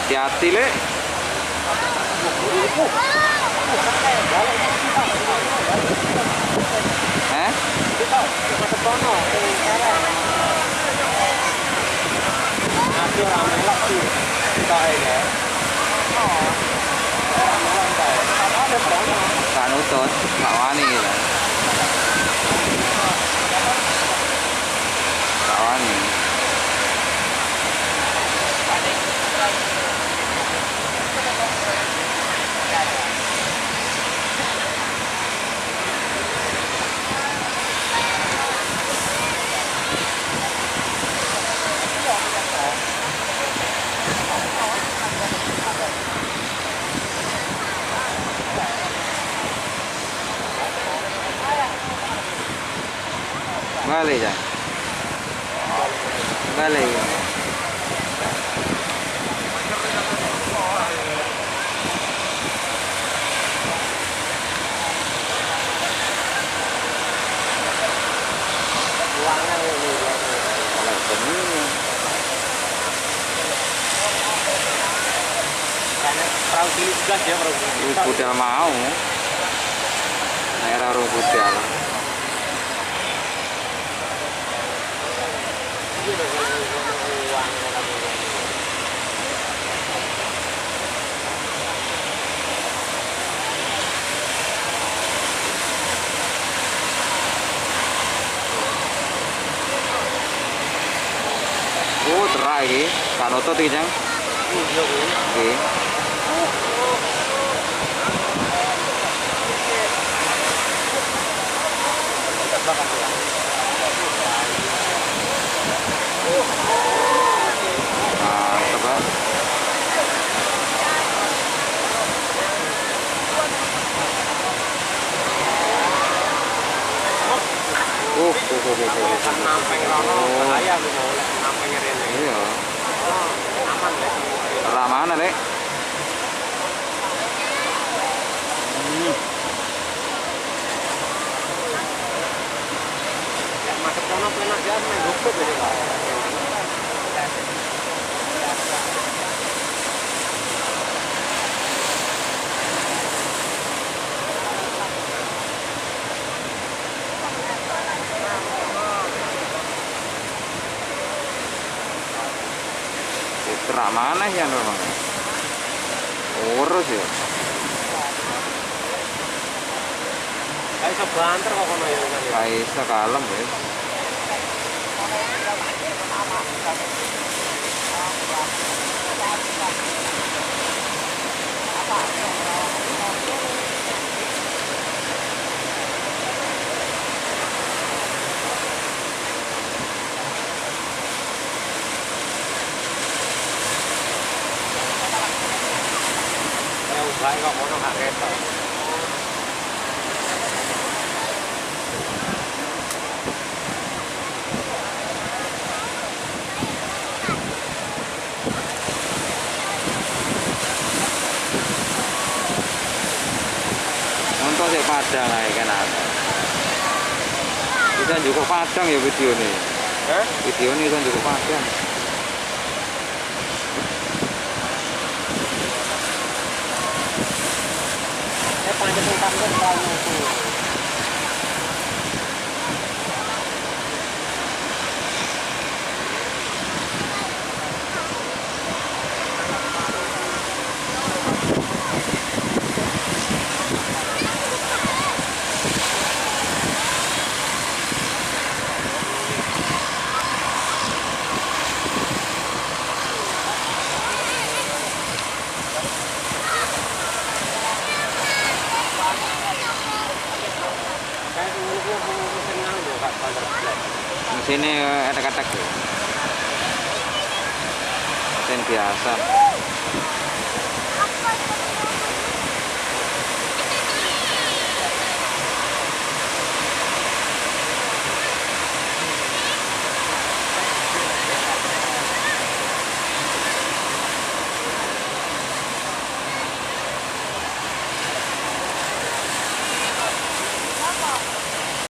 Hati-hati, Lek. Gak nutut, gak wani gitu. Gak wani. Balik ya. Balik. Perahu cilik juga dia perahu cilik. Budal mau. Daerah Rung Budal. Oh, terak iki. Kan otot iki, Jang. Oke. Nampeng rono bahaya lho, nampeng rene. Iya. Aman lek. Arah mana, Lek? Lek masuk kono penak ya main gopet aja Pak. Terak mana ya memang? Urus ya. Kayak iso banter kok kono ya. Kayak sekalem ya. Baik kok kono gak ketok. Untuk si Padang aja kan ada. Bisa juga Padang ya video nih. Video ini kan juga Padang. Panjang tentang itu. Mesinnya ada katak ya. Mesin biasa.